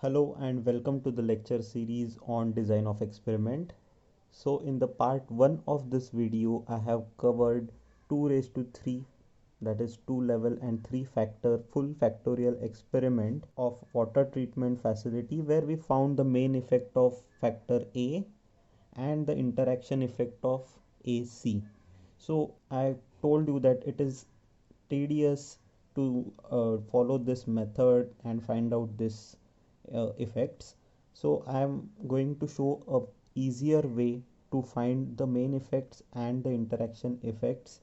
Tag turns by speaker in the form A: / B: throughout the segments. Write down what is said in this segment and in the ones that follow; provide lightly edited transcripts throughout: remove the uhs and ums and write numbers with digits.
A: Hello and welcome to the lecture series on design of experiment. So in the part 1 of this video I have covered 2 raised to 3, that is 2 level and 3 factor full factorial experiment of water treatment facility where we found the main effect of factor A and the interaction effect of AC. So I told you that it is tedious to follow this method and find out this effects. So I am going to show a easier way to find the main effects and the interaction effects.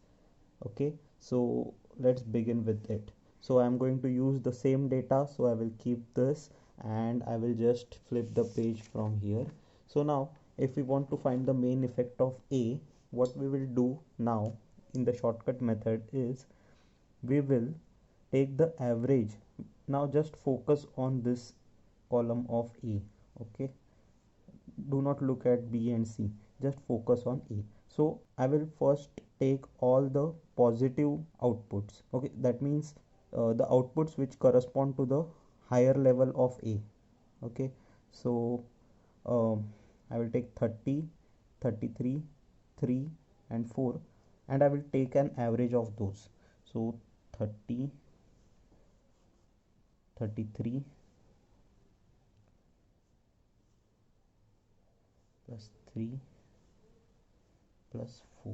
A: Okay, so let's begin with it. So I'm going to use the same data, so I will keep this and I will just flip the page from here. So now if we want to find the main effect of A, what we will do now in the shortcut method is we will take the average. Now just focus on this column of A. Okay, do not look at B and C, just focus on A. So I will first take all the positive outputs. Okay, that means the outputs which correspond to the higher level of A. Okay, so I will take 30, 33, 3 and 4 and I will take an average of those. So 30, 33 plus 3 plus 4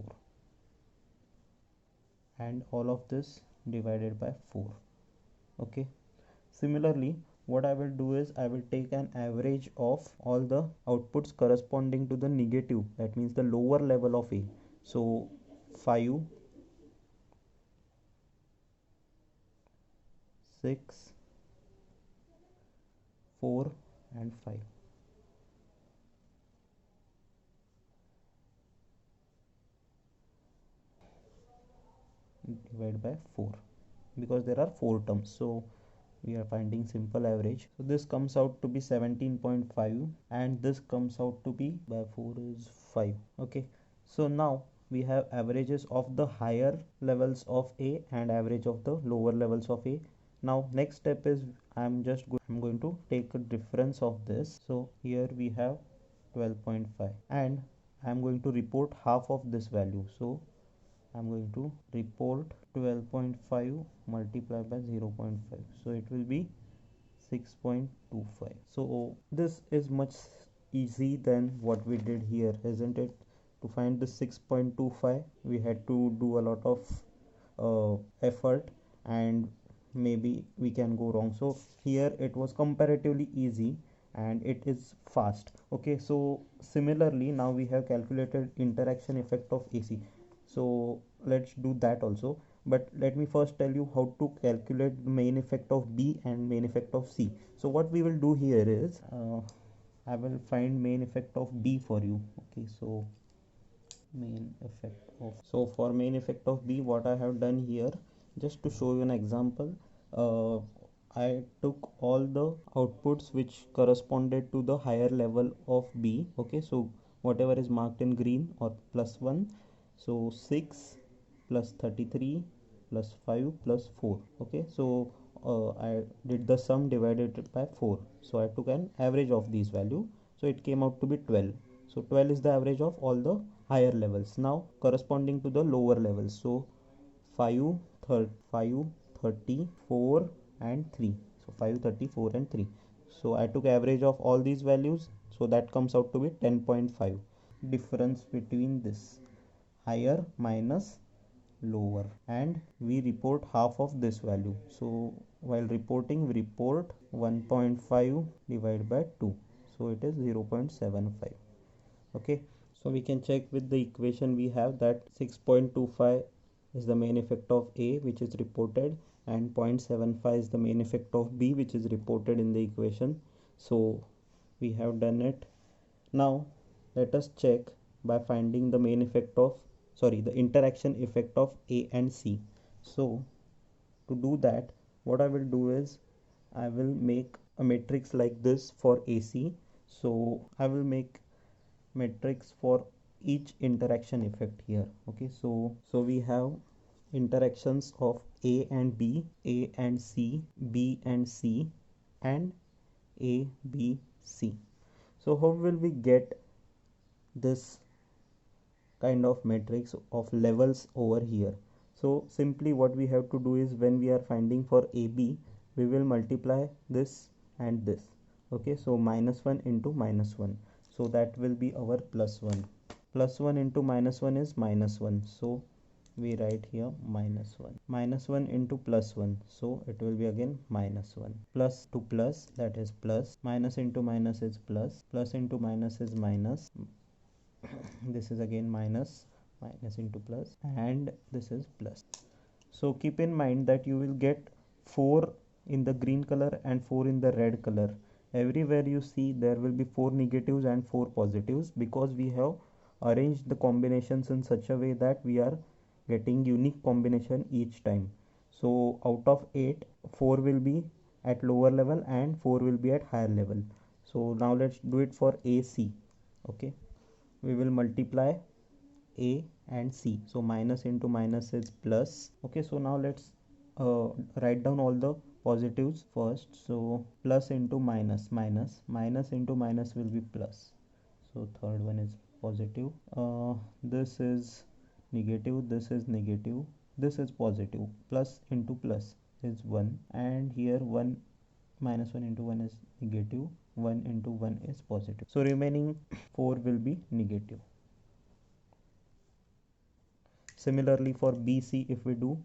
A: and all of this divided by 4. Okay, similarly what I will do is I will take an average of all the outputs corresponding to the negative, that means the lower level of A. So 5, 6, 4 and 5. Divide by 4 because there are 4 terms, so we are finding simple average. So this comes out to be 17.5 and this comes out to be by 4 is 5. Okay, so now we have averages of the higher levels of A and average of the lower levels of A. Now next step is I'm going to take a difference of this. So here we have 12.5 and I'm going to report half of this value. So I'm going to report 12.5 multiplied by 0.5, so it will be 6.25. So this is much easy than what we did here, isn't it? To find the 6.25 we had to do a lot of effort and maybe we can go wrong. So here it was comparatively easy and it is fast. Okay, so similarly now we have calculated interaction effect of AC, so let's do that also, but let me first tell you how to calculate the main effect of B and main effect of C. So what we will do here is I will find main effect of B for you. Okay, so main effect of, so for main effect of B what I have done here, just to show you an example, I took all the outputs which corresponded to the higher level of B. Okay, so whatever is marked in green or +1, so 6 plus 33 plus 5 plus 4. Okay, so I did the sum divided by 4, so I took an average of these value, so it came out to be 12. So 12 is the average of all the higher levels. Now corresponding to the lower levels, so 5, 5, 30, 4 and 3. So 5, 30, 4 and 3. So I took average of all these values, so that comes out to be 10.5. Difference between this higher minus lower, and we report half of this value. So while reporting we report 1.5 divided by 2, so it is 0.75. Okay, so we can check with the equation we have that 6.25 is the main effect of A which is reported and 0.75 is the main effect of B which is reported in the equation. So we have done it. Now let us check by finding the main effect of, sorry, the interaction effect of A and C. So to do that what I will do is I will make a matrix like this for AC. So I will make matrix for each interaction effect here. Okay, so we have interactions of A and B, A and C, B and C, and A, B, C. So how will we get this kind of matrix of levels over here? So simply what we have to do is, when we are finding for AB, we will multiply this and this. Okay, so -1 into -1, so that will be our +1. +1 into -1 is -1, so we write here -1. -1 into +1, so it will be again -1. Plus to plus, that is plus. Minus into minus is plus. Plus into minus is minus. This is again minus. Minus into plus, and this is plus. So keep in mind that you will get 4 in the green color and 4 in the red color. Everywhere you see there will be 4 negatives and 4 positives, because we have arranged the combinations in such a way that we are getting unique combination each time. So out of 8, 4 will be at lower level and 4 will be at higher level. So now let's do it for AC. Okay, we will multiply A and C. So minus into minus is plus. Okay, so now let's write down all the positives first. So plus into minus, minus into minus will be plus. So third one is positive. This is negative, this is negative, this is positive. Plus into plus is 1, and here 1 -1 into 1 is negative, 1 into 1 is positive. So remaining 4 will be negative. Similarly for BC, if we do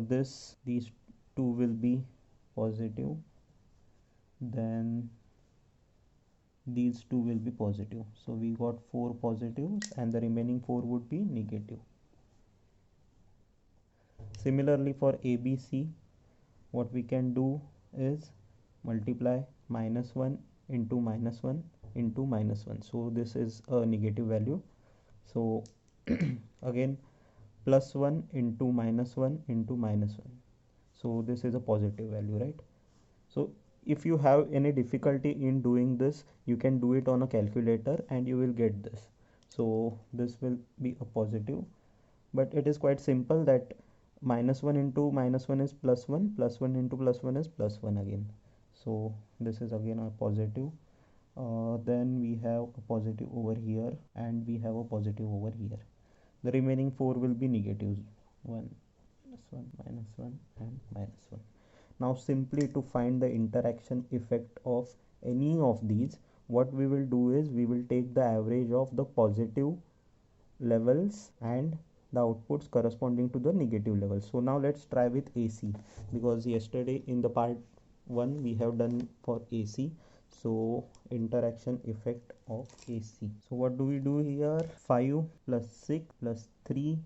A: these two will be positive, then these two will be positive. So we got 4 positives and the remaining 4 would be negative. Similarly for ABC, what we can do is multiply -1 into -1 into -1. So this is a negative value. So again +1 into -1 into -1. So this is a positive value, right? So if you have any difficulty in doing this, you can do it on a calculator and you will get this. So this will be a positive, but it is quite simple that -1 into -1 is +1, +1 into +1 is +1 again. So this is again a positive. Then we have a positive over here and we have a positive over here. The remaining 4 will be negatives, 1, -1, -1 and -1. Now simply to find the interaction effect of any of these, what we will do is we will take the average of the positive levels and the outputs corresponding to the negative levels. So now let's try with AC, because yesterday in the part 1 we have done for AC. So interaction effect of AC. So what do we do here? 5 plus 6 plus 3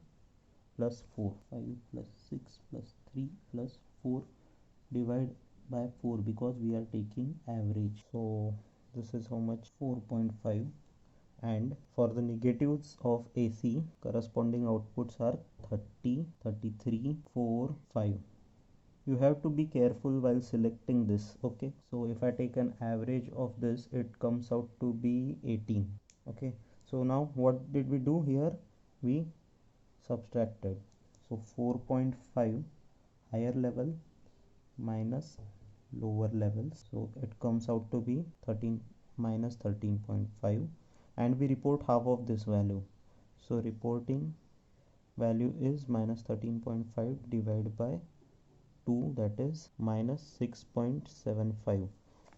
A: plus 4. 5 plus 6 plus 3 plus 4, divide by 4 because we are taking average. So this is how much? 4.5. And for the negatives of AC, corresponding outputs are 30, 33, 4, 5. You have to be careful while selecting this. Okay, so if I take an average of this, it comes out to be 18. Okay, so now what did we do here? We subtracted. So 4.5 higher level minus lower levels, so it comes out to be 13 minus 13.5, and we report half of this value. So reporting value is minus 13.5 divided by 2, that is minus 6.75.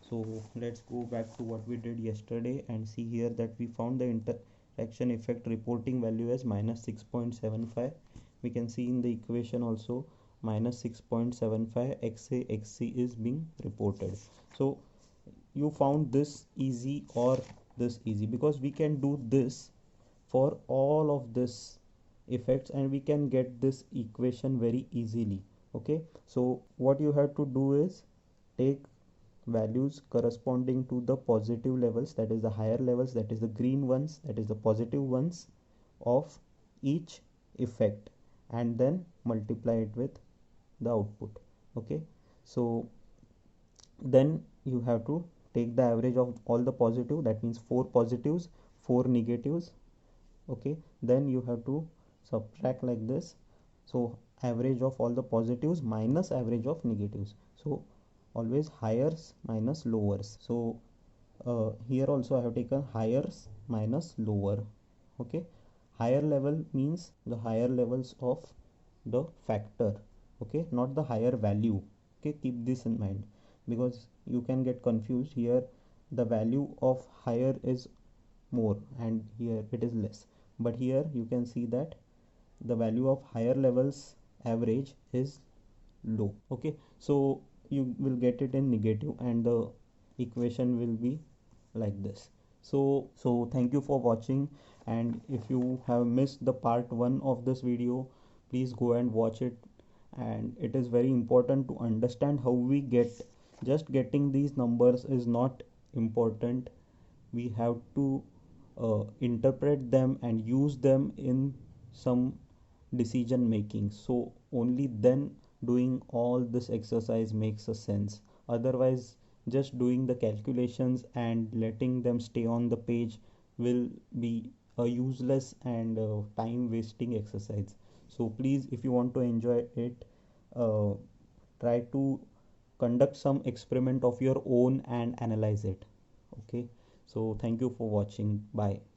A: So let's go back to what we did yesterday and see here that we found the interaction effect reporting value as minus 6.75. We can see in the equation also minus 6.75 XA XC is being reported. So you found this easy or this easy, because we can do this for all of this effects and we can get this equation very easily. Okay, so what you have to do is take values corresponding to the positive levels, that is the higher levels, that is the green ones, that is the positive ones of each effect, and then multiply it with the output. Okay, so then you have to take the average of all the positive, that means 4 positives, 4 negatives. Okay, then you have to subtract like this. So average of all the positives minus average of negatives. So always highers minus lowers. So here also I have taken highers minus lower. Okay, higher level means the higher levels of the factor, okay, not the higher value. Okay, keep this in mind because you can get confused. Here the value of higher is more and here it is less, but here you can see that the value of higher levels average is low. Okay, so you will get it in negative and the equation will be like this. So thank you for watching, and if you have missed the part 1 of this video, please go and watch it. And it is very important to understand how we get, just getting these numbers is not important. We have to interpret them and use them in some decision making, so only then doing all this exercise makes a sense. Otherwise, just doing the calculations and letting them stay on the page will be a useless and time wasting exercise. So please, if you want to enjoy it, uh, try to conduct some experiment of your own and analyze it. Okay, so thank you for watching. Bye.